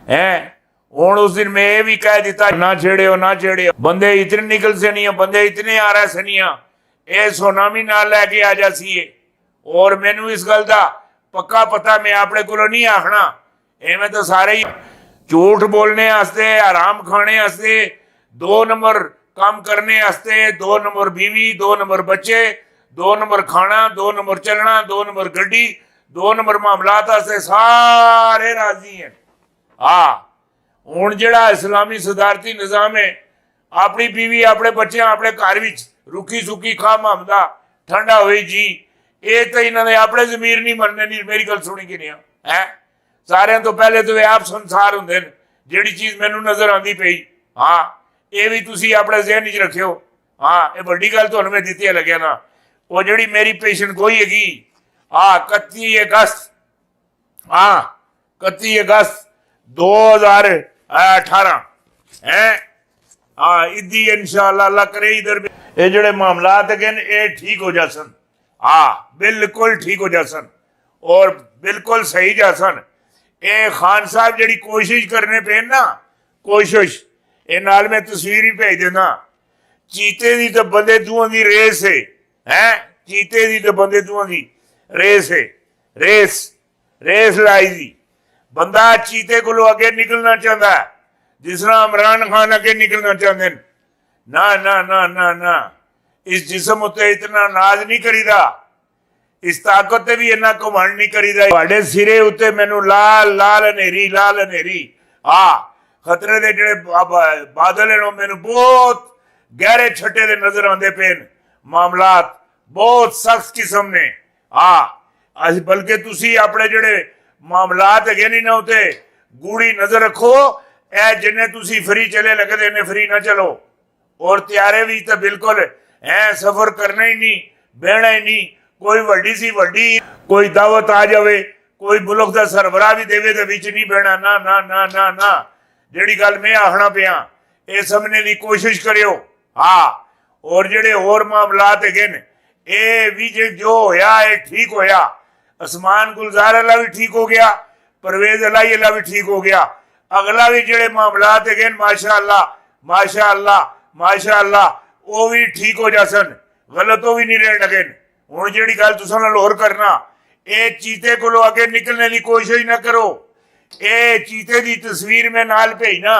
हैं। और उस दिन मैं ये भी कह दिता ना छेड़ियो ना छेड़ियो, बंदे इतने निकल से नहीं, बंदे इतने आ रहे से नहीं, ये सुनामी ना लैके आ जासी है। और मैनू इस गल का पक्का पता, मैं अपने को नहीं आखना, इवें तो सारे ही झूठ बोलने वास्ते, हराम खाने वास्ते, 2 नंबर काम करने वास्ते, 2 नंबर बीवी, 2 नंबर बच्चे, 2 नंबर खाना, 2 नंबर चलना, 2 नंबर गड्डी, 2 नंबर मामलात वास्ते सारे राजी हैं। हाँ, हुण जिहड़ा इस्लामी सदारती निज़ाम है, अपनी बीवी अपने बच्चे अपने घर विच रुखी सुखी खा मामदा ठंडा हुई जी, ये तो इन्होंने अपने जमीर नहीं मनने। नहीं, मेरी गल सुनी कि नहीं है, सारे तो पहले तो आप संसार होंगे जिहड़ी चीज़ मैनू नजर आती पई। हाँ, ये भी तुसी अपने जहन च रखियो। हाँ, ये बड़ी गल तुहानू मैं दित्ती लग्या ना। वो जिहड़ी मेरी पेशन गोई हैगी, 31 अगस्त, 31 अगस्त 2018 है। हाँ, इदी इंशाअल्लाह अल्लाह करे इधर ये जिहड़े मामलात है ये ठीक हो जासन। हाँ, बिल्कुल ठीक हो जासन और बिल्कुल सही जासन। ये खान साहब जिहड़ी कोशिश करने पे ना, कोशिश ये नाल मैं तस्वीर ही भेज देना। चीते दी तो बंदे दूआं दी रेस है, चीते दी तो बंदे दूआं दी रेस है, रेस लाई दी। बंदा चीते को अगे निकलना चाहता है, जिस तरह इमरान खान अगे निकलना चाहते हैं। ना ना ना ना ना, इस जिस्म उत्ते इतना नाज नहीं करीदा, इस ताकत भी इन्ना घमंड नहीं करीदा। तुहाडे सिरे उत्ते मैनू लाल लाल हनेरी खतरे दे जिहड़े बादल हैं मैनू बहुत गहरे छट्टे दे नजर आते पे। मामलात बहुत सख्त किस्म ने। बल्कि तुसी अपने जिहड़े मामलात है नहीं ना उते गूढ़ी नजर रखो। ए जिन्ने तुसी फ्री चले लगदे ने फ्री ना चलो। और त्यारे भी तो बिल्कुल है, सफर करना ही नहीं, बहना ही नहीं। कोई वड्डी सी वड्डी कोई दावत आ जावे, कोई मुल्क का सरबराह भी देवे तो विच नहीं बहना। ना ना ना ना ना, जिहड़ी गल मैं आखना पिया ये समझने की कोशिश करियो। हाँ, और जिहड़े होर मामलात है ये भी जो होया ये ठीक होया। उस्मान गुलजार अल्लाह भी ठीक हो गया, परवेज अलाई अल्लाह भी ठीक हो गया। अगला भी जिहड़े मामलात है माशाअल्लाह माशाअल्लाह माशाअल्लाह वो भी ठीक हो जासन, गलत वो भी नहीं रहन लगे। हुण जिहड़ी गल तुसां नाल होर करना, ये चीते को अगे निकलने की कोशिश ना करो। ये चीते की तस्वीर में नाल भेजना,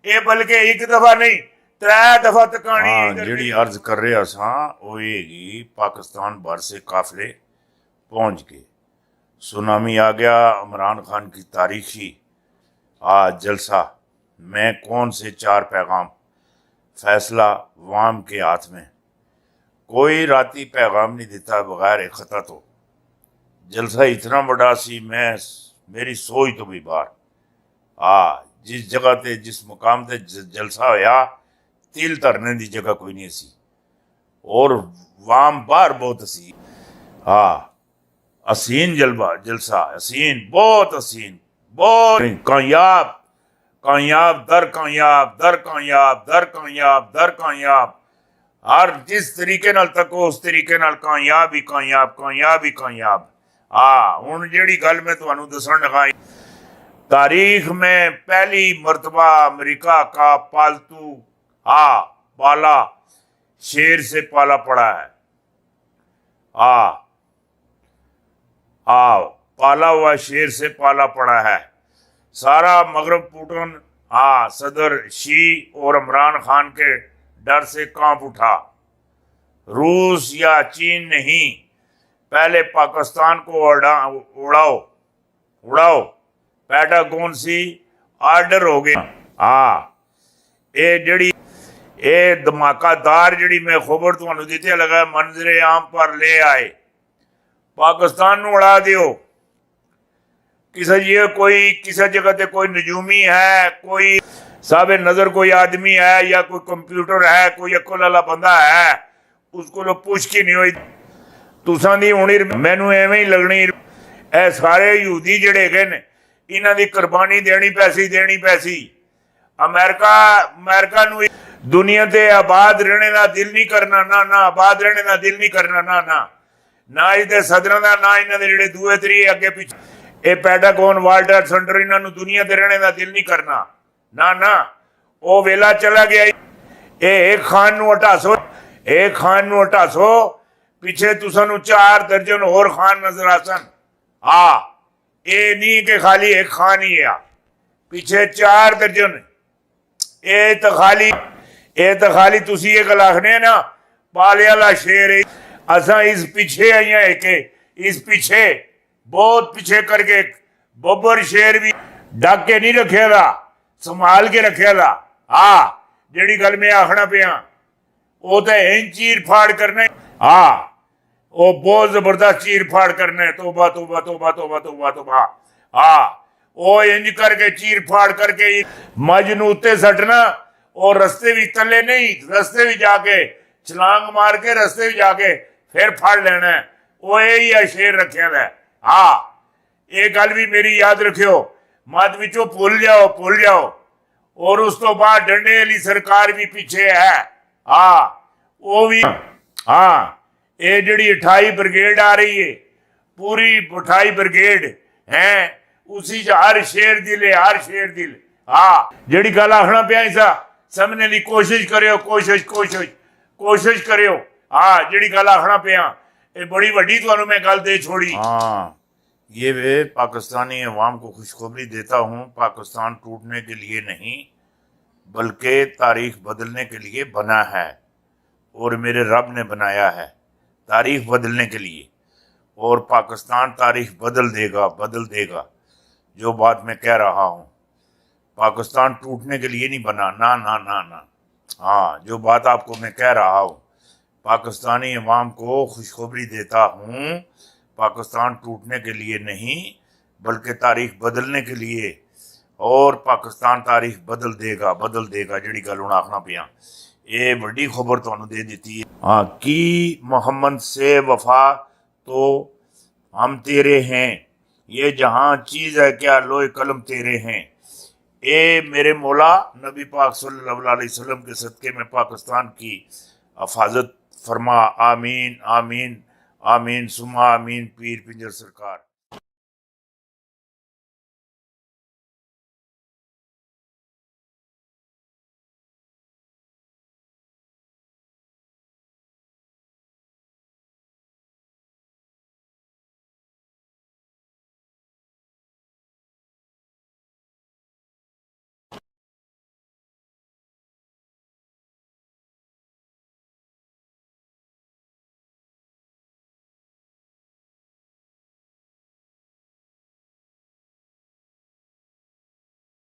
ये बल्कि एक दफा नहीं 3 दफा तकानी। जिहड़ी अर्ज कर रहा सा वो ये पाकिस्तान भर से काफिले पहुंच गए। सुनामी आ गया। इमरान खान की तारीखी आज जलसा में कौन से 4 पैगाम, फैसला वाम के हाथ में। कोई राती पैगाम नहीं देता बगैर एक खता। तो जलसा इतना बड़ा सी, मैं मेरी सोच तो भी बाहर। जिस जगह ते जिस मुकाम ते जलसा होया, तिल धरने की जगह कोई नहीं सी। और वाम बाहर बहुत सी। हसीन जलसा हसीन, बहुत हसीन, बहुत कामयाब कामयाब दर कामयाब दर कामयाब दर कामयाब दर कामयाब। हर जिस तरीके नाल तको उस तरीके नाल कामयाब ही कामयाब, कामयाब ही कामयाब। हुण जिहड़ी गल मैं तुहानू दसन लगा, तारीख में पहली मरतबा अमेरिका का पालतू पाला शेर से पाला पड़ा है। पाला हुआ शेर से पाला पड़ा है। सारा मगरब पुटन सदर शी और इमरान खान के डर से कांप उठा। रूस या चीन नहीं, पहले पाकिस्तान को उड़ाओ पेंटागन सी आर्डर हो गया। ये जड़ी ये धमाकादार जड़ी मैं खबर तुहानू दिते लगा मंजरे आम पर ले आए। पाकिस्तान नू उड़ा दियो। किसी जगह ते कोई नजूमी है, कोई साबे नजर कोई आदमी है या कोई कंप्यूटर है, कोई अक्ल वाला बंदा है, उसको पुछ की नहीं हुई। तुसां दी होनी मैनू एवें ही लगनी। ए सारे यहूदी जिहड़े है ने इन्हां दी कुर्बानी देनी पैसी। अमेरिका नू दुनिया ते आबाद रहने का दिल नहीं करना। ना ना, आबाद रहने का दिल नहीं करना। ना ना ना, इहदे सदरां दा ना इन्हां दे जिहड़े दूए तरीए अगे पिछे ਇਹ ਪੈਟਾਗੋਨ ਵਾਲਟਰ ਸੈਂਟਰ ਇਹਨਾਂ ਨੂੰ ਦੁਨੀਆ ਤੇ ਰਹਿਣੇ ਦਾ ਦਿਲ ਨਹੀਂ ਕਰਨਾ। ਨਾ ਨਾ, ਉਹ ਵੇਲਾ ਚਲਾ ਗਿਆ। ਇਹ ਖਾਨ ਨੂੰ ਹਟਾਸੋ, ਇਹ ਖਾਨ ਨੂੰ ਹਟਾਸੋ। ਪਿੱਛੇ ਤੁਸਾਨੂੰ 4 ਦਰਜਨ ਹੋਰ ਖਾਨ ਨਜ਼ਰ ਆਸਨ। ਇਹ ਨਹੀਂ ਕਿ ਖਾਲੀ ਇੱਕ ਖਾन ही है, पीछे 4 दर्जन। ये तो खाली तुसी ये गल आखने ना पाले वाला शेर है। असा इस पीछे आई है कि इस पीछे बहुत पीछे करके बब्बर शेर भी ढक के नहीं रखेगा, संभाल के रखेगा। जेड़ी गल मैं आखना पिया वो तो इंज चीर फाड़ करना। वो बहुत जबरदस्त चीर फाड़ करना है। तोबा तोबा तोबा तोबा तोबा तोबा। वो इंज करके चीर फाड़ करके मज नूं उत्ते सटना और रस्ते भी तले नहीं, रस्ते भी जाके छलांग मार के रस्ते भी जाके फिर फाड़ लेना है। वो यही है शेर रखे है। ये गल भी मेरी याद रखियो, मत विचों भूल जाओ। और उस तो बाद डंडे वाली सरकार भी पीछे है। वो भी ये जिहड़ी 28 ब्रिगेड आ रही है, पूरी 28 ब्रिगेड है, उसी च हर शेर दिल है, हर शेर दिल। जिहड़ी गल आखना पिया इसा समझने की कोशिश करियो, कोशिश करियो। जिहड़ी गल आखना पिया ये बड़ी वड्डी तुहानू मैं गल दे छोड़ी। ये वे पाकिस्तानी अवाम को खुशखबरी देता हूँ, पाकिस्तान टूटने के लिए नहीं बल्कि तारीख बदलने के लिए बना है और मेरे रब ने बनाया है तारीख बदलने के लिए। और पाकिस्तान तारीख बदल देगा। जो बात मैं कह रहा हूँ, पाकिस्तान टूटने के लिए नहीं बना। ना ना ना ना। जो बात आपको मैं कह रहा हूँ, पाकिस्तानी अवाम को खुशखबरी देता हूँ, पाकिस्तान टूटने के लिए नहीं बल्कि तारीख बदलने के लिए। और पाकिस्तान तारीख बदल देगा। जिहड़ी गल हुण आखना पिया ये बड़ी खबर तुहानू दे दी है। कि मोहम्मद से वफा तो हम तेरे हैं, ये जहाँ चीज़ है क्या लोहे कलम तेरे हैं। ये मेरे मौला नबी पाक सल्लल्लाहु अलैहि वसल्लम के सदक़े में पाकिस्तान की हिफाजत फरमा। आमीन आमीन आमीन सुमा आमीन। पीर पिंजर सरकार।